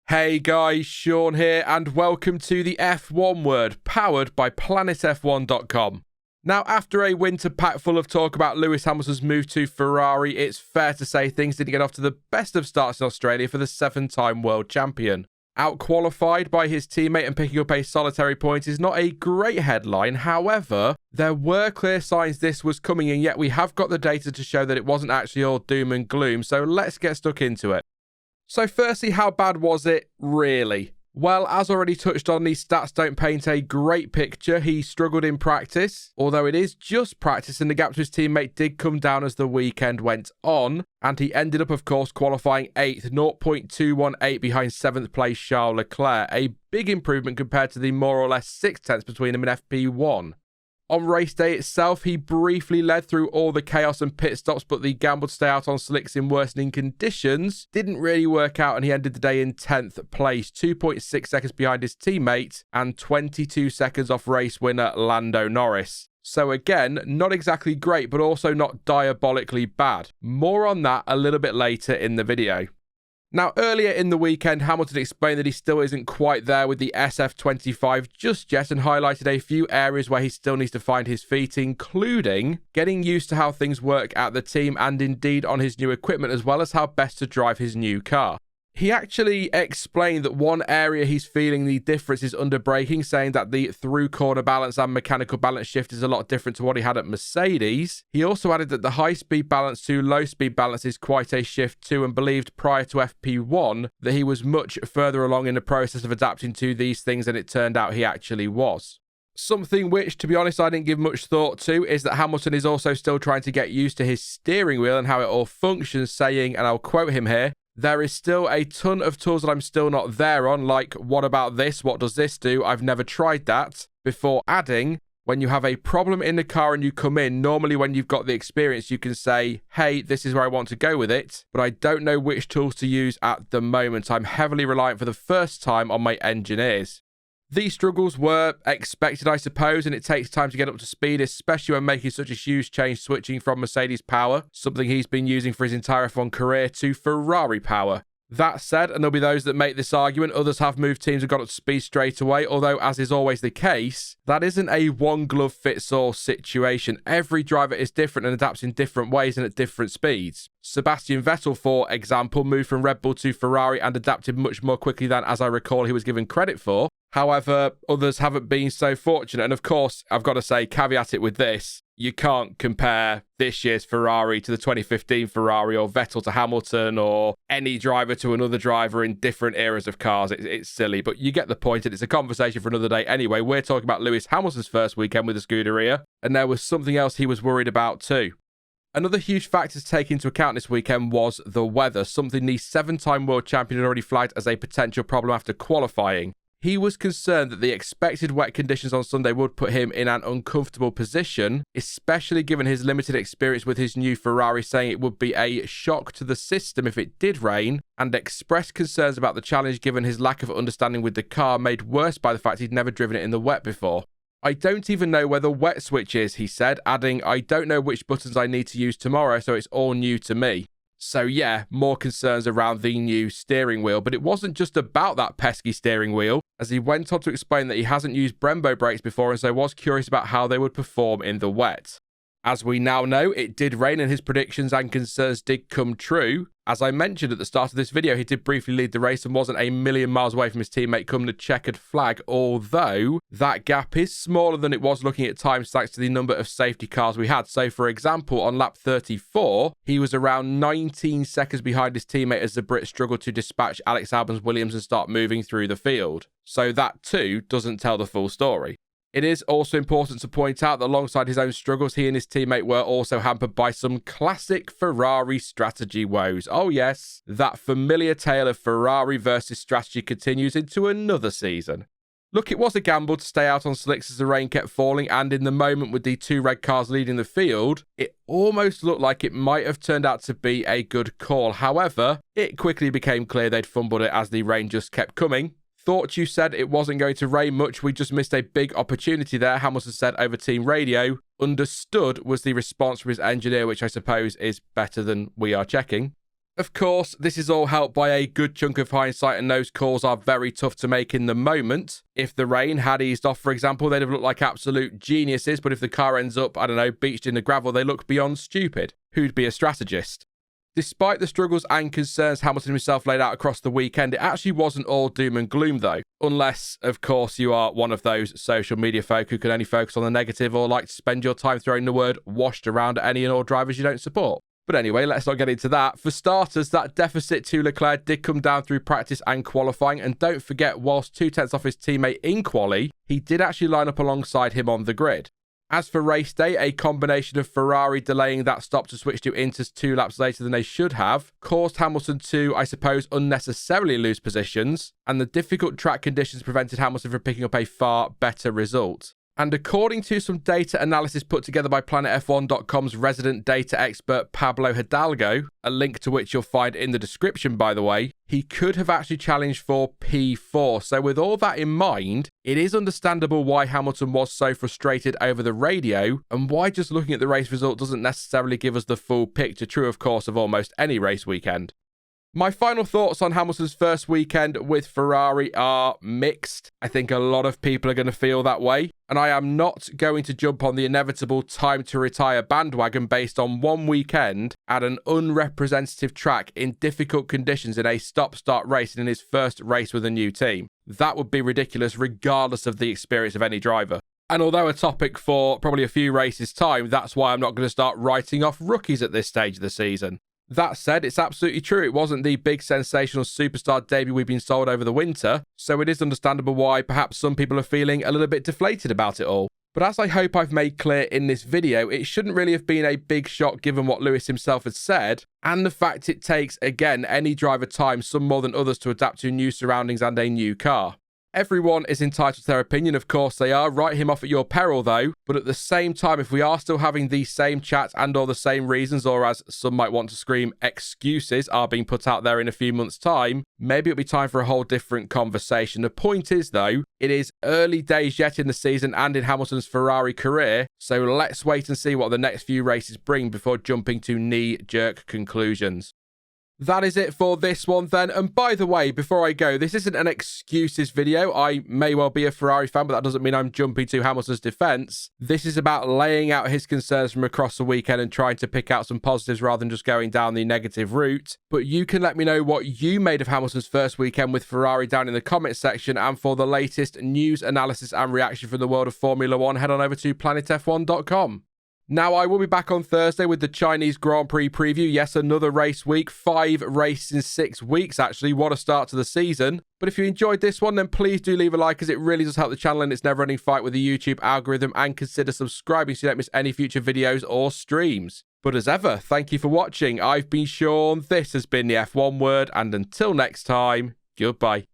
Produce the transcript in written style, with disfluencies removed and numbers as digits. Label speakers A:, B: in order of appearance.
A: Hey guys, Sean here, and welcome to the F1 Word, powered by planetf1.com. Now, after a winter packed full of talk about Lewis Hamilton's move to Ferrari, it's fair to say things didn't get off to the best of starts in Australia for the 7-time world champion. Out-qualified by his teammate and picking up a solitary point is not a great headline. However, there were clear signs this was coming, and yet we have got the data to show that it wasn't actually all doom and gloom, so let's get stuck into it. So firstly, how bad was it, really? Well, as already touched on, these stats don't paint a great picture. He struggled in practice, although it is just practice, and the gap to his teammate did come down as the weekend went on, and he ended up, of course, qualifying 8th, 0.218 behind 7th place Charles Leclerc, a big improvement compared to the more or less 6 tenths between him and FP1. On race day itself, he briefly led through all the chaos and pit stops, but the gamble to stay out on slicks in worsening conditions didn't really work out, and he ended the day in 10th place, 2.6 seconds behind his teammate and 22 seconds off race winner Lando Norris. So again, not exactly great, but also not diabolically bad. More on that a little bit later in the video. Now, earlier in the weekend, Hamilton explained that he still isn't quite there with the SF25 just yet, and highlighted a few areas where he still needs to find his feet, including getting used to how things work at the team and indeed on his new equipment, as well as how best to drive his new car. He actually explained that one area he's feeling the difference is under braking, saying that the through corner balance and mechanical balance shift is a lot different to what he had at Mercedes. He also added that the high speed balance to low speed balance is quite a shift too, and believed prior to FP1 that he was much further along in the process of adapting to these things than it turned out he actually was. Something which, to be honest, I didn't give much thought to is that Hamilton is also still trying to get used to his steering wheel and how it all functions, saying, and I'll quote him here, "There is still a ton of tools that I'm still not there on, like, what about this? What does this do? I've never tried that." Before adding, when you have a problem in the car and you come in, normally when you've got the experience, you can say, hey, this is where I want to go with it, but I don't know which tools to use at the moment. I'm heavily reliant for the first time on my engineers. These struggles were expected, I suppose, and it takes time to get up to speed, especially when making such a huge change switching from Mercedes power, something he's been using for his entire F1 career, to Ferrari power. That said, and there'll be those that make this argument, others have moved teams and got up to speed straight away, although, as is always the case, that isn't a one-glove-fits-all situation. Every driver is different and adapts in different ways and at different speeds. Sebastian Vettel, for example, moved from Red Bull to Ferrari and adapted much more quickly than, as I recall, he was given credit for. However, others haven't been so fortunate, and of course, I've got to say, caveat it with this, you can't compare this year's Ferrari to the 2015 Ferrari, or Vettel to Hamilton, or any driver to another driver in different eras of cars. It's silly, but you get the point, and it's a conversation for another day. Anyway, we're talking about Lewis Hamilton's first weekend with the Scuderia, and there was something else he was worried about too. Another huge factor to take into account this weekend was the weather, something the 7-time world champion had already flagged as a potential problem after qualifying. He was concerned that the expected wet conditions on Sunday would put him in an uncomfortable position, especially given his limited experience with his new Ferrari, saying it would be a shock to the system if it did rain, and expressed concerns about the challenge given his lack of understanding with the car, made worse by the fact he'd never driven it in the wet before. "I don't even know where the wet switch is," he said, adding, "I don't know which buttons I need to use tomorrow, so it's all new to me." So yeah, more concerns around the new steering wheel, but it wasn't just about that pesky steering wheel, as he went on to explain that he hasn't used Brembo brakes before and so was curious about how they would perform in the wet. As we now know, it did rain and his predictions and concerns did come true. As I mentioned at the start of this video, he did briefly lead the race and wasn't a million miles away from his teammate come the checkered flag, although that gap is smaller than it was looking at times thanks to the number of safety cars we had. So for example, on lap 34, he was around 19 seconds behind his teammate as the Brit struggled to dispatch Alex Albon's Williams and start moving through the field. So that too doesn't tell the full story. It is also important to point out that alongside his own struggles, he and his teammate were also hampered by some classic Ferrari strategy woes. Oh yes, that familiar tale of Ferrari versus strategy continues into another season. Look, it was a gamble to stay out on slicks as the rain kept falling, and in the moment with the 2 red cars leading the field, it almost looked like it might have turned out to be a good call. However, it quickly became clear they'd fumbled it as the rain just kept coming. "Thought you said it wasn't going to rain much, we just missed a big opportunity there," Hamilton said over team radio. "Understood" was the response from his engineer, which I suppose is better than "we are checking." Of course, this is all helped by a good chunk of hindsight, and those calls are very tough to make in the moment. If the rain had eased off, for example, they'd have looked like absolute geniuses, but if the car ends up, I don't know, beached in the gravel, they look beyond stupid. Who'd be a strategist? Despite the struggles and concerns Hamilton himself laid out across the weekend, it actually wasn't all doom and gloom though. Unless, of course, you are one of those social media folk who can only focus on the negative or like to spend your time throwing the word washed around at any and all drivers you don't support. But anyway, let's not get into that. For starters, that deficit to Leclerc did come down through practice and qualifying, and don't forget, whilst 2/10 off his teammate in quali, he did actually line up alongside him on the grid. As for race day, a combination of Ferrari delaying that stop to switch to Inters 2 laps later than they should have caused Hamilton to, I suppose, unnecessarily lose positions, and the difficult track conditions prevented Hamilton from picking up a far better result. And according to some data analysis put together by PlanetF1.com's resident data expert Pablo Hidalgo, a link to which you'll find in the description by the way, he could have actually challenged for P4. So with all that in mind, it is understandable why Hamilton was so frustrated over the radio, and why just looking at the race result doesn't necessarily give us the full picture, true of course of almost any race weekend. My final thoughts on Hamilton's first weekend with Ferrari are mixed. I think a lot of people are going to feel that way, and I am not going to jump on the inevitable time to retire bandwagon based on one weekend at an unrepresentative track in difficult conditions in a stop-start race and in his first race with a new team. That would be ridiculous regardless of the experience of any driver. And although a topic for probably a few races' time, that's why I'm not going to start writing off rookies at this stage of the season. That said, it's absolutely true. It wasn't the big sensational superstar debut we've been sold over the winter, so it is understandable why perhaps some people are feeling a little bit deflated about it all. But as I hope I've made clear in this video, it shouldn't really have been a big shock given what Lewis himself has said, and the fact it takes, again, any driver time, some more than others, to adapt to new surroundings and a new car. Everyone is entitled to their opinion, of course they are. Write him off at your peril though. But at the same time, if we are still having these same chats and or the same reasons, or as some might want to scream, excuses are being put out there in a few months' time, maybe it'll be time for a whole different conversation. The point is though, it is early days yet in the season and in Hamilton's Ferrari career, so let's wait and see what the next few races bring before jumping to knee-jerk conclusions. That is it for this one then. And by the way, before I go, this isn't an excuses video. I may well be a Ferrari fan, but that doesn't mean I'm jumping to Hamilton's defense. This is about laying out his concerns from across the weekend and trying to pick out some positives rather than just going down the negative route. But you can let me know what you made of Hamilton's first weekend with Ferrari down in the comments section. And for the latest news, analysis and reaction from the world of Formula One, head on over to planetf1.com. Now, I will be back on Thursday with the Chinese Grand Prix preview. Yes, another race week. 5 races in 6 weeks, actually. What a start to the season. But if you enjoyed this one, then please do leave a like, as it really does help the channel in its never-ending fight with the YouTube algorithm, and consider subscribing so you don't miss any future videos or streams. But as ever, thank you for watching. I've been Sean, this has been the F1 Word, and until next time, goodbye.